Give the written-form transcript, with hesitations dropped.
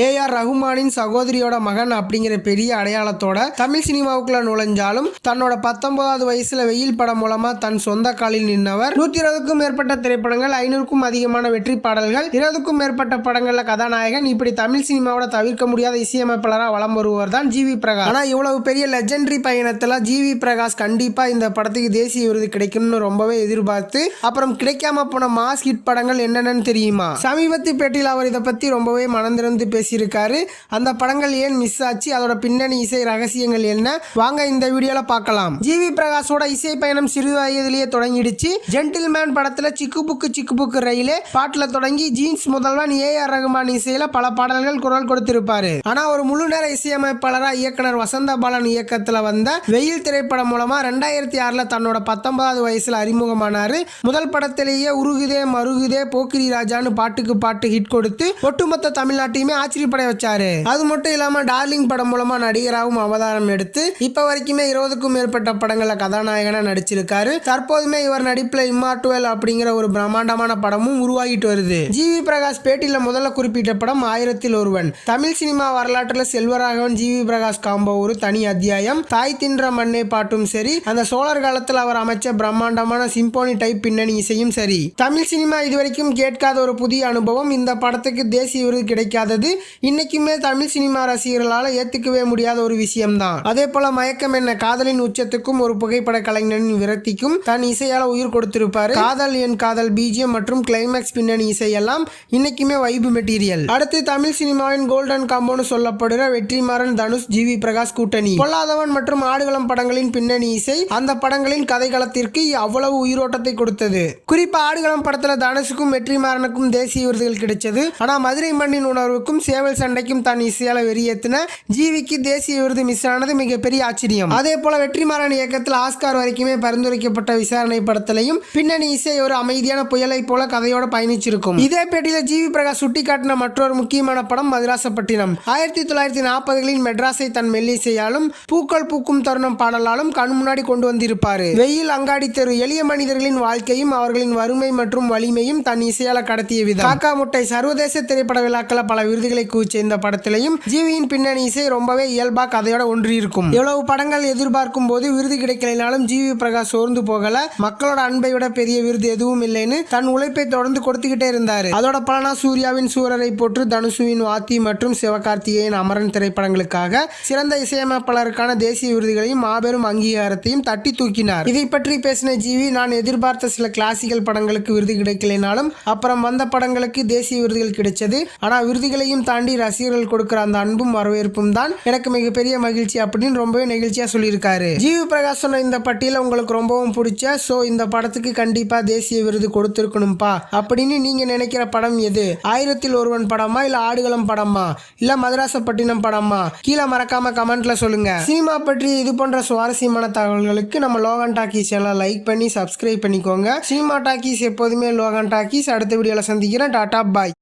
AR ரகுமானின் சகோதரியோட மகன் அப்படிங்கிற பெரிய அடையாளத்தோட தமிழ் சினிமாவுக்குள்ள நுழைஞ்சாலும் தன்னோட 19வது வயசுல வெயில் படம் மூலமா தன் சொந்த காலில் நின்றவர். 120க்கும் மேற்பட்ட திரைப்படங்கள், 500க்கும் அதிகமான வெற்றி பாடல்கள், 20க்கும் மேற்பட்ட படங்கள்ல கதாநாயகன், இப்படி தமிழ் சினிமாவோட தவிர்க்க முடியாத இசையமைப்பாளரா வலம் வருவர் தான் ஜி வி பிரகாஷ். ஆனா இவ்வளவு பெரிய லெஜெண்டரி பயணத்துல ஜி வி பிரகாஷ் கண்டிப்பா இந்த படத்துக்கு தேசிய விருது கிடைக்கும்னு ரொம்பவே எதிர்பார்த்து அப்புறம் கிடைக்காம போன மாஸ் ஹிட் படங்கள் என்னென்னு தெரியுமா? சமீபத்து பேட்டியில் அவர் இதை பத்தி ரொம்பவே மனந்திறந்து பேசியிருக்காரு. அந்த படங்கள் ஏன் மிஸ் ஆச்சு, அதோட பின்னணி இசை ரகசியங்கள் என்ன, வாங்க இந்த வீடியோல பார்க்கலாம். ஜி வி பிரகாஷோட இசை பயணம் சிறு வயதிலேயே தொடங்கிடுச்சு. ஜென்டில்மேன் படத்துல சிக்கு புக்கு ரயிலே பாட்டுல தொடங்கி ஜீன்ஸ் முதல்வன் ஏஆர் ரகுமான் இசையில பல பாடல்கள் குரல் கொடுத்திருப்பாரு. ஆனா ஒரு முழு நேர இசையமைப்பாளரா இயக்குனர் வசந்த பாலன் இயக்கத்துல வந்த வெயில் திரைப்படம் மூலமா 2006ல தன்னோட 19வது வயசுல அறிமுகமானாரு. முதல் படத்திலேயே உருகுதே மருகுதே போக்கிரி ராஜான்னு பாட்டுக்கு பாட்டு ஹிட் கொடுத்து ஒட்டுமொத்த தமிழ்நாட்டையுமே ஆச்சரியப்பட வச்சாரு. அது மட்டும் இல்லாம டார்லிங் படம் மூலமா நடிகராகவும் அவதாரம் எடுத்து இப்ப வரைக்குமே 20க்கும் மேற்பட்ட படங்கள்ல கதாநாயகனா நடிச்சிருக்காரு. தற்போதுமே இவர் நடிப்புல இம்மார்டுவல் அப்படிங்கிற ஒரு பிரம்மாண்டமான படமும் உருவாகிட்டு வருது. ஜி வி பிரகாஷ் பேட்டியில முதல்ல குறிப்பிட்ட படம் 1000ல் ஒருவன். தமிழ் சினிமா வரலாற்றுல Selvaraghavan G we Prakash combo ஒரு தனி அத்தியாயம். தாய் தின்ற மண்ணே பாட்டும் சரி, அந்த சோழர் காலத்தில் அவர் அமைச்ச பிரம்மாண்டமான சிம்போனி டைப் பின்னணி இசையும் சரி, தமிழ் சினிமா இதுவரைக்கும் கேட்காத ஒரு புதிய அனுபவம். இந்த படத்துக்கு தேசிய விருது கிடைக்காதது இன்னைக்குமே தமிழ் சினிமா ரசிகர்களால் ஏத்துக்கவே முடியாத ஒரு விஷயம்தான். அதே போல மயக்கம் என்ன காதலின் உச்சத்துக்கும் ஒரு புகைப்பட கலைஞரின் விரக்திக்கும் தன் இசையால உயிர் கொடுத்திருப்பாரு. காதல் என் காதல் பிஜிஎம் மற்றும் கிளைமேக்ஸ் பின்னணி இசையெல்லாம் இன்னைக்குமே வைபு மெட்டீரியல். அடுத்து தமிழ் சினிமாவின் கோல்டன் காம்போன்னு சொல்லப்படுற வெற்றிமாறன் தனுஷ் ஜி வி பிரகாஷ் கூட்டணி. பொல்லாதவன் மற்றும் ஆடுகளம் படங்களின் பின்னணி இசை அந்த படங்களின் கதைகளத்திற்கு அவ்வளவு உயிரோட்டத்தை கொடுத்தது. குறிப்பா ஆடுகளம் படத்துல தனுஷுக்கும் வெற்றிமாறனுக்கும் தேசிய விருதுகள் கிடைச்சது. ஆனா மதுரை மண்ணின் உணர்வுக்கும் சேவல் சண்டைக்கும் தன் இசையால வெறியேற்றின ஜிவிக்கு தேசிய விருது மிஸ் ஆனது மிகப்பெரிய ஆச்சரியம். அதே போல வெற்றிமாறன் இயக்கத்தில் ஆஸ்கார் வரைக்குமே பரிந்துரைக்கப்பட்ட விசாரணை படத்திலையும் பின்னணி இசை ஒரு அமைதியான புயலை போல கதையோட பயணிச்சிருக்கும். இதே பேட்டியில ஜி வி பிரகாஷ் சுட்டிக்காட்டின மற்றொரு முக்கியமான படம் மதராசப்பட்டினம். 1940களின் மெட்ராஸை தன் மெல்லிசையாலும் பூக்கள் பூக்கும் தருணம் பாடலாலும் கண் முன்னாடி கொண்டு வந்திருப்பாரு. வெயில் அங்காடி தெரு எளிய மனிதர்களின் வாழ்க்கையும் அவர்களின் வறுமை மற்றும் வலிமையும் தன் இசையால கடத்திய விதம். காக்கா முட்டை சர்வதேச திரைப்பட விழாக்கள் பல விருதுகளை கூச்ச இந்த படத்திலையும் ஜிவியின் பின்னணி இசை ரொம்பவே இயல்பா கதையோட ஒன்றி இருக்கும். எவ்வளவு படங்கள் எதிர்பார்க்கும் போது விருது கிடைக்கலைனாலும் ஜி வி பிரகாஷ் சோர்ந்து போகல. மக்களோட அன்பை விட பெரிய விருது எதுவும் இல்லைன்னு தன் உழைப்பை தொடர்ந்து கொடுத்துக்கிட்டே இருந்தாரு. அதோட பலனா சூர்யாவின் சூரரை போற்று, தனுஷுவின் வாத்தி மற்றும் சிவகார்த்திகேயன் அமரன் திரைப்படங்களுக்காக சிறந்த இசையமைப்பாளருக்கான தேசிய விருதுகளையும் மாபெரும் அங்கீகாரத்தையும் தட்டி தூக்கினார். இதை பற்றி பேசின ஜிவி, நான் எதிர்பார்த்த சில கிளாசிக்கல் படங்களுக்கு விருது கிடைக்கலைனாலும் அப்புறம் வந்த படங்களுக்கு தேசிய விருதுகள் கிடைச்சது. ஆனா விருதுகளையும் தாண்டி ரசிகர்கள் கொடுக்கிற அந்த அன்பும் வரவேற்பும் தான் எனக்கு மிகப்பெரிய மகிழ்ச்சி அப்படின்னு ரொம்பவே நெகிழ்ச்சியா சொல்லியிருக்காரு. ஜி வி பிரகாஷ் சொன்ன இந்த பட்டியல உங்களுக்கு ரொம்பவும் பிடிச்ச இந்த படத்துக்கு கண்டிப்பா தேசிய விருது கொடுத்திருக்கணும்பா அப்படின்னு நீங்க நினைக்கிற படம் எது? 1000ல் ஒருவன் படமா, இல்ல ஆடுகளம் படமா, இல்ல மதராசப்பட்டினம் படமா? கீழே மறக்காம கமெண்ட்ல சொல்லுங்க. சினிமா பற்றி இது போன்ற சுவாரஸ்யமான தகவல்களுக்கு நம்ம லோகன் டாக்கீஸ் எல்லாம் லைக் பண்ணி சப்ஸ்கிரைப் பண்ணிக்கோங்க. சினிமா டாக்கீஸ் எப்போதுமே லோகன் டாக்கீஸ். அடுத்த வீடியோல சந்திக்கிறேன். டாடா பாய்.